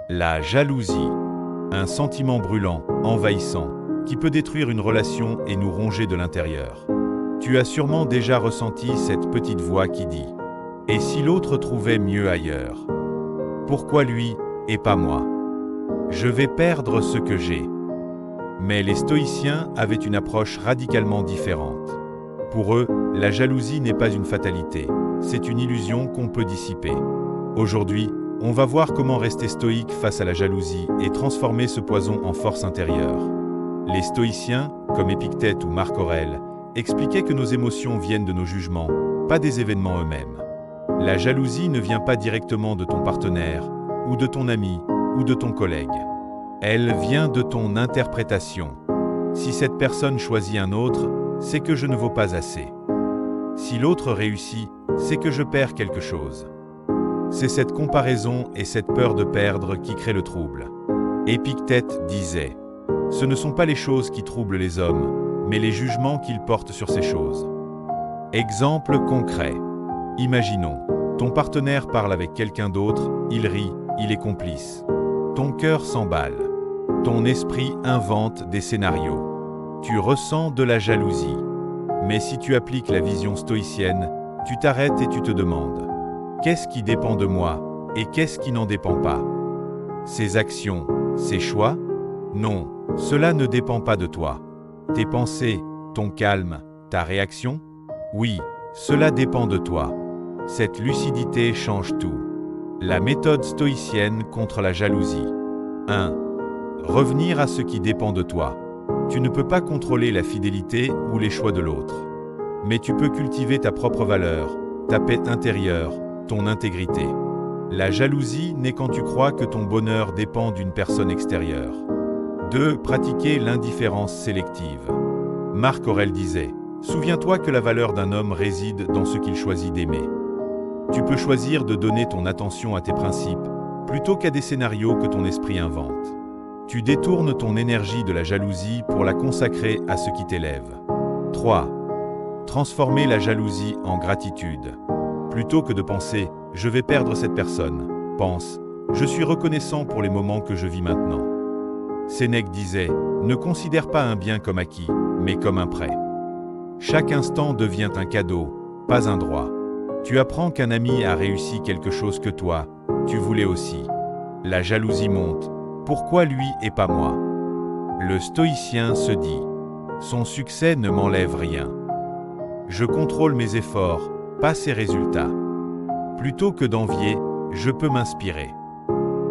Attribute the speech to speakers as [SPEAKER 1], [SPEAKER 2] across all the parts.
[SPEAKER 1] La jalousie, un sentiment brûlant, envahissant, qui peut détruire une relation et nous ronger de l'intérieur. Tu as sûrement déjà ressenti cette petite voix qui dit « Et si l'autre trouvait mieux ailleurs? Pourquoi lui et pas moi? Je vais perdre ce que j'ai. » Mais les stoïciens avaient une approche radicalement différente. Pour eux, la jalousie n'est pas une fatalité, c'est une illusion qu'on peut dissiper. Aujourd'hui, on va voir comment rester stoïque face à la jalousie et transformer ce poison en force intérieure. Les stoïciens, comme Épictète ou Marc Aurèle, expliquaient que nos émotions viennent de nos jugements, pas des événements eux-mêmes. La jalousie ne vient pas directement de ton partenaire, ou de ton ami, ou de ton collègue. Elle vient de ton interprétation. Si cette personne choisit un autre, c'est que je ne vaux pas assez. Si l'autre réussit, c'est que je perds quelque chose. C'est cette comparaison et cette peur de perdre qui créent le trouble. Épictète disait « Ce ne sont pas les choses qui troublent les hommes, mais les jugements qu'ils portent sur ces choses. » Exemple concret. Imaginons, ton partenaire parle avec quelqu'un d'autre, il rit, il est complice. Ton cœur s'emballe. Ton esprit invente des scénarios. Tu ressens de la jalousie. Mais si tu appliques la vision stoïcienne, tu t'arrêtes et tu te demandes « Qu'est-ce qui dépend de moi et qu'est-ce qui n'en dépend pas? Ces actions, ces choix? Non, cela ne dépend pas de toi. Tes pensées, ton calme, ta réaction? Oui, cela dépend de toi. Cette lucidité change tout. » La méthode stoïcienne contre la jalousie. 1. Revenir à ce qui dépend de toi. Tu ne peux pas contrôler la fidélité ou les choix de l'autre. Mais tu peux cultiver ta propre valeur, ta paix intérieure, ton intégrité. La jalousie naît quand tu crois que ton bonheur dépend d'une personne extérieure. 2. Pratiquer l'indifférence sélective. Marc Aurèle disait « Souviens-toi que la valeur d'un homme réside dans ce qu'il choisit d'aimer. » Tu peux choisir de donner ton attention à tes principes, plutôt qu'à des scénarios que ton esprit invente. Tu détournes ton énergie de la jalousie pour la consacrer à ce qui t'élève. 3. Transformer la jalousie en gratitude. Plutôt que de penser « je vais perdre cette personne », pense « je suis reconnaissant pour les moments que je vis maintenant ». Sénèque disait « ne considère pas un bien comme acquis, mais comme un prêt. Chaque instant devient un cadeau, pas un droit. Tu apprends qu'un ami a réussi quelque chose que toi, tu voulais aussi. La jalousie monte. Pourquoi lui et pas moi? Le stoïcien se dit « Son succès ne m'enlève rien. Je contrôle mes efforts, pas ses résultats. Plutôt que d'envier, je peux m'inspirer. »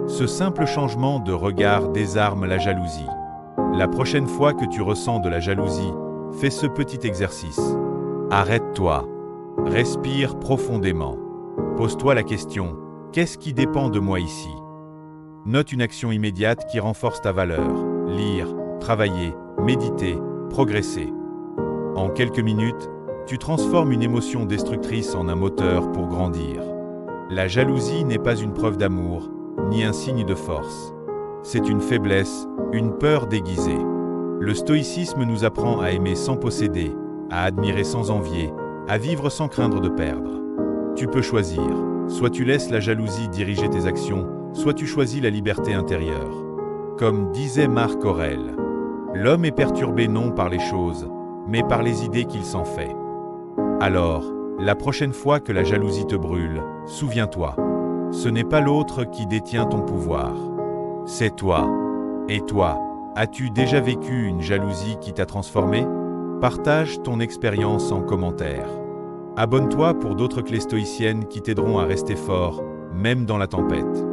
[SPEAKER 1] Ce simple changement de regard désarme la jalousie. La prochaine fois que tu ressens de la jalousie, fais ce petit exercice. Arrête-toi. Respire profondément. Pose-toi la question « Qu'est-ce qui dépend de moi ici ?» Note une action immédiate qui renforce ta valeur. Lire, travailler, méditer, progresser. En quelques minutes, tu transformes une émotion destructrice en un moteur pour grandir. La jalousie n'est pas une preuve d'amour, ni un signe de force. C'est une faiblesse, une peur déguisée. Le stoïcisme nous apprend à aimer sans posséder, à admirer sans envier, à vivre sans craindre de perdre. Tu peux choisir. Soit tu laisses la jalousie diriger tes actions, soit tu choisis la liberté intérieure. Comme disait Marc Aurèle, l'homme est perturbé non par les choses, mais par les idées qu'il s'en fait. Alors, la prochaine fois que la jalousie te brûle, souviens-toi, ce n'est pas l'autre qui détient ton pouvoir. C'est toi. Et toi, as-tu déjà vécu une jalousie qui t'a transformé? Partage ton expérience en commentaire. Abonne-toi pour d'autres clés stoïciennes qui t'aideront à rester fort, même dans la tempête.